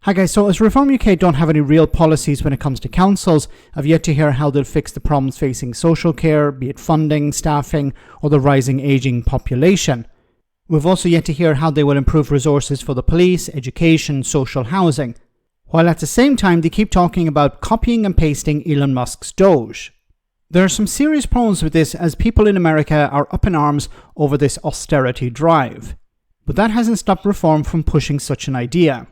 Hi guys, so as Reform UK don't have any real policies when it comes to councils, I've yet to hear how they'll fix the problems facing social care, be it funding, staffing, or the rising ageing population. We've also yet to hear how they will improve resources for the police, education, social housing, while at the same time they keep talking about copying and pasting Elon Musk's DOGE. There are some serious problems with this as people in America are up in arms over this austerity drive. But that hasn't stopped Reform from pushing such an idea.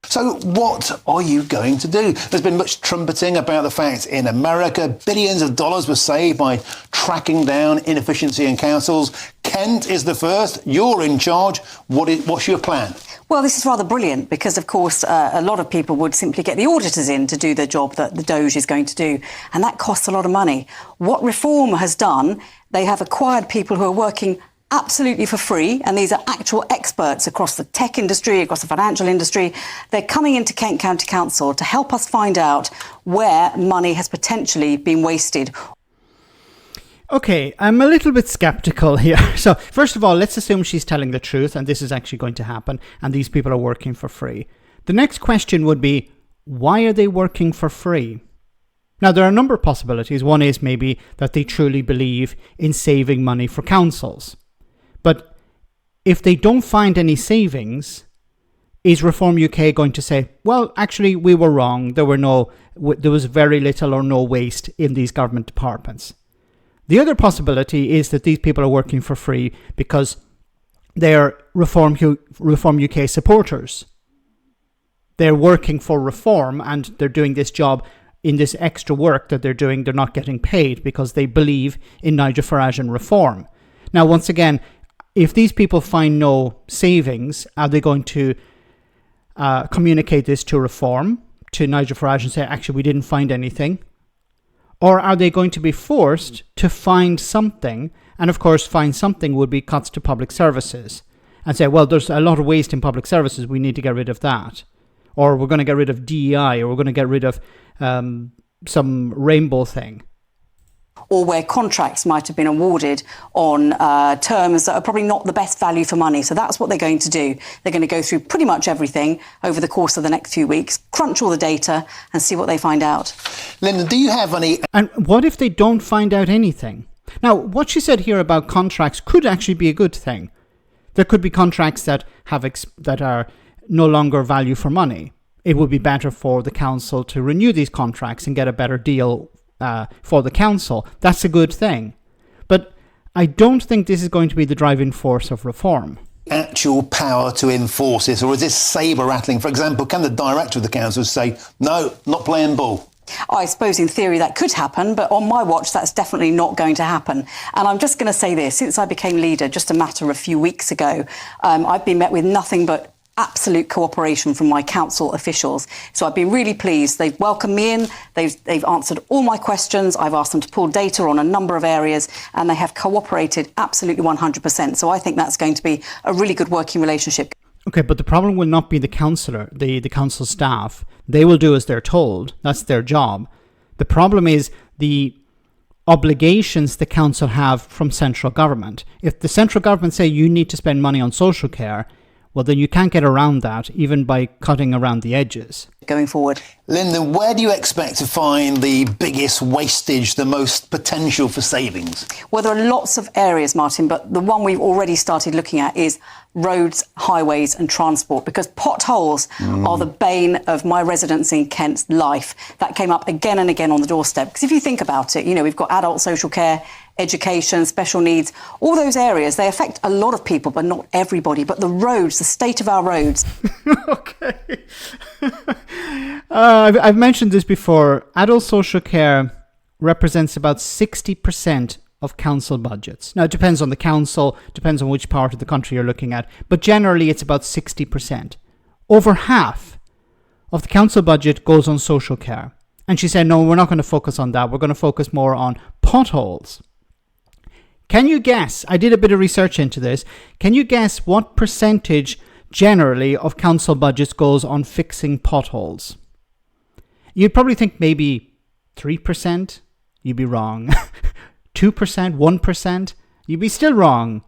So what are you going to do? There's been much trumpeting about the fact in America billions of dollars were saved by tracking down inefficiency in councils. Kent is the first. You're in charge. What's your plan? Well, this is rather brilliant because, of course, a lot of people would simply get the auditors in to do the job that the DOGE is going to do, and that costs a lot of money. What Reform has done, they have acquired people who are working absolutely for free, and these are actual experts across the tech industry, across the financial industry. They're coming into Kent County Council to help us find out where money has potentially been wasted. Okay, I'm a little bit skeptical here. So first of all, let's assume she's telling the truth and this is actually going to happen and these people are working for free. The next question would be, why are they working for free? Now, there are a number of possibilities. One is maybe that they truly believe in saving money for councils. But if they don't find any savings, is Reform UK going to say, well, actually, we were wrong. There was very little or no waste in these government departments. The other possibility is that these people are working for free because they're Reform UK supporters. They're working for Reform and they're doing this job in this extra work that they're doing. They're not getting paid because they believe in Nigel Farage and Reform. Now, once again, if these people find no savings, are they going to communicate this to Reform, to Nigel Farage and say, actually, we didn't find anything? Or are they going to be forced to find something? And of course, find something would be cuts to public services and say, well, there's a lot of waste in public services. We need to get rid of that. Or we're going to get rid of DEI, or we're going to get rid of some rainbow thing. Or where contracts might have been awarded on terms that are probably not the best value for money. So that's what they're going to do. They're going to go through pretty much everything over the course of the next few weeks, crunch all the data and see what they find out. Linden, do you have any... And what if they don't find out anything? Now, what she said here about contracts could actually be a good thing. There could be contracts that are no longer value for money. It would be better for the council to renew these contracts and get a better deal for the council. That's a good thing. But I don't think this is going to be the driving force of Reform. Actual power to enforce this, or is this sabre rattling? For example, can the director of the council say, no, not playing ball? I suppose in theory that could happen, but on my watch that's definitely not going to happen. And I'm just going to say this, since I became leader just a matter of a few weeks ago, I've been met with nothing but absolute cooperation from my council officials. So I've been really pleased. They've welcomed me in, they've answered all my questions, I've asked them to pull data on a number of areas, and they have cooperated absolutely 100%. So I think that's going to be a really good working relationship. Okay, but the problem will not be the councillor, the council staff. They will do as they're told. That's their job. The problem is the obligations the council have from central government. If the central government say you need to spend money on social care, well, then you can't get around that, even by cutting around the edges. Going forward. Linden, where do you expect to find the biggest wastage, the most potential for savings? Well, there are lots of areas, Martin, but the one we've already started looking at is roads, highways and transport, because potholes are the bane of my residents in Kent's life. That came up again and again on the doorstep. Because if you think about it, we've got adult social care, education, special needs, all those areas, they affect a lot of people, but not everybody. But the roads, the state of our roads. Okay. I've mentioned this before. Adult social care represents about 60% of council budgets. Now, it depends on the council, depends on which part of the country you're looking at, but generally it's about 60%. Over half of the council budget goes on social care. And she said, no, we're not going to focus on that. We're going to focus more on potholes. Can you guess? I did a bit of research into this. Can you guess what percentage generally of council budgets goes on fixing potholes? You'd probably think maybe 3%. You'd be wrong. 2%, 1%. You'd be still wrong.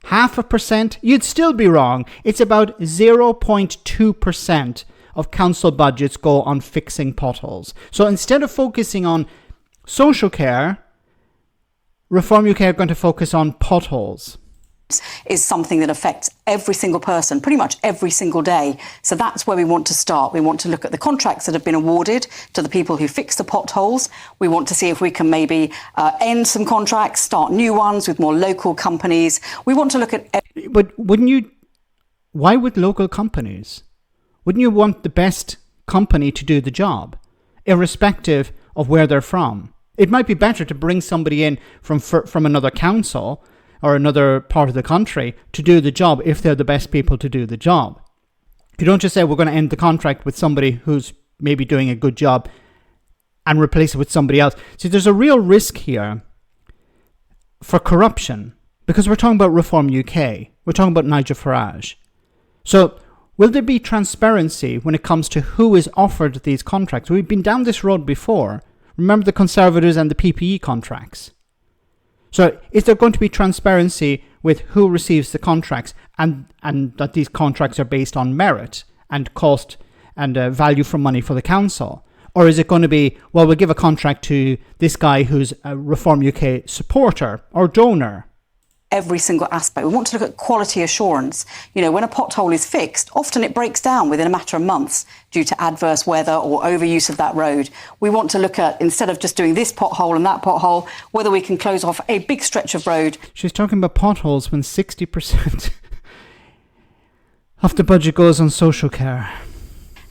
0.5%, you'd still be wrong. It's about 0.2% of council budgets go on fixing potholes. So instead of focusing on social care, Reform UK are going to focus on potholes. Is something that affects every single person, pretty much every single day. So that's where we want to start. We want to look at the contracts that have been awarded to the people who fix the potholes. We want to see if we can maybe end some contracts, start new ones with more local companies. We want to look at... But why would local companies? Wouldn't you want the best company to do the job, irrespective of where they're from? It might be better to bring somebody in from another council or another part of the country to do the job if they're the best people to do the job. You don't just say we're going to end the contract with somebody who's maybe doing a good job and replace it with somebody else. See, there's a real risk here for corruption because we're talking about Reform UK. We're talking about Nigel Farage. So will there be transparency when it comes to who is offered these contracts? We've been down this road before. Remember the Conservatives and the PPE contracts. So is there going to be transparency with who receives the contracts and that these contracts are based on merit and cost and value for money for the council? Or is it going to be, well, we'll give a contract to this guy who's a Reform UK supporter or donor? Every single aspect. We want to look at quality assurance. You know, when a pothole is fixed, often it breaks down within a matter of months due to adverse weather or overuse of that road. We want to look at, instead of just doing this pothole and that pothole, whether we can close off a big stretch of road. She's talking about potholes when 60% of the budget goes on social care.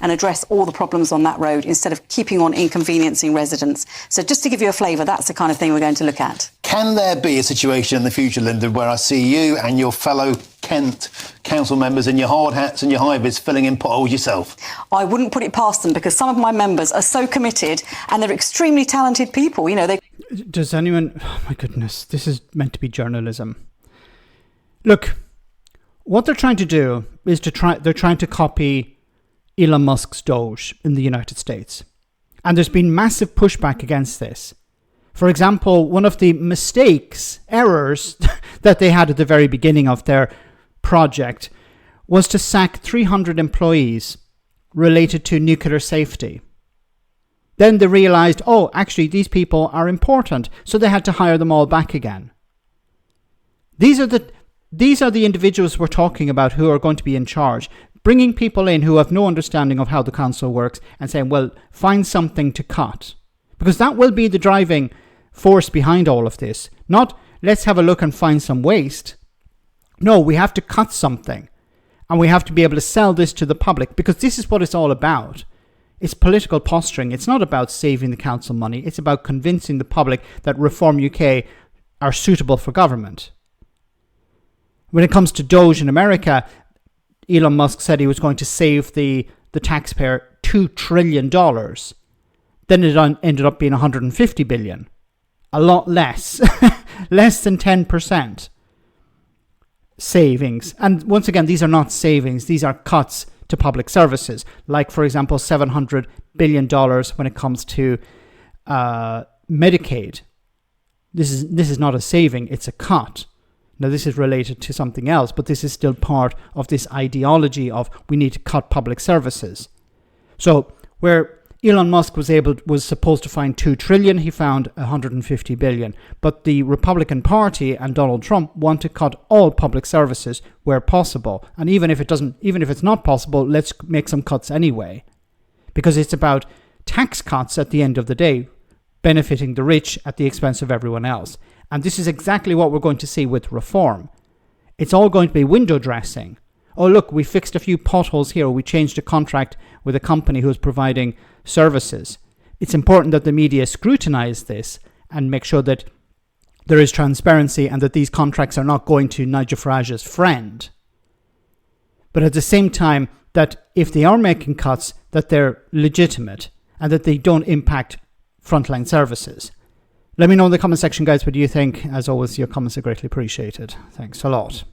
And address all the problems on that road instead of keeping on inconveniencing residents. So just to give you a flavour, that's the kind of thing we're going to look at. Can there be a situation in the future, Linden, where I see you and your fellow Kent council members in your hard hats and your high vis filling in potholes yourself? I wouldn't put it past them because some of my members are so committed and they're extremely talented people. You know, Does anyone... Oh my goodness, this is meant to be journalism. Look, what they're trying to do is they're trying to copy Elon Musk's DOGE in the United States. And there's been massive pushback against this. For example, one of the errors that they had at the very beginning of their project was to sack 300 employees related to nuclear safety. Then they realized, oh, actually, these people are important, so they had to hire them all back again. These are the individuals we're talking about who are going to be in charge. Bringing people in who have no understanding of how the council works and saying, well, find something to cut. Because that will be the driving force behind all of this. Not, let's have a look and find some waste. No, we have to cut something. And we have to be able to sell this to the public. Because this is what it's all about. It's political posturing. It's not about saving the council money. It's about convincing the public that Reform UK are suitable for government. When it comes to DOGE in America, Elon Musk said he was going to save the taxpayer $2 trillion. Then it ended up being $150 billion. A lot less. Less than 10% savings. And once again, these are not savings. These are cuts to public services. Like, for example, $700 billion when it comes to Medicaid. This is not a saving. It's a cut. Now, this is related to something else, but this is still part of this ideology of we need to cut public services. So where Elon Musk was supposed to find $2 trillion, he found $150 billion. But the Republican Party and Donald Trump want to cut all public services where possible. And even if it's not possible, let's make some cuts anyway. Because it's about tax cuts at the end of the day, benefiting the rich at the expense of everyone else. And this is exactly what we're going to see with reform. It's all going to be window dressing. Oh, look, we fixed a few potholes here. We changed a contract with a company who's providing services. It's important that the media scrutinize this and make sure that there is transparency and that these contracts are not going to Nigel Farage's friend. But at the same time, that if they are making cuts, that they're legitimate and that they don't impact frontline services. Let me know in the comment section, guys, what do you think? As always, your comments are greatly appreciated. Thanks a lot.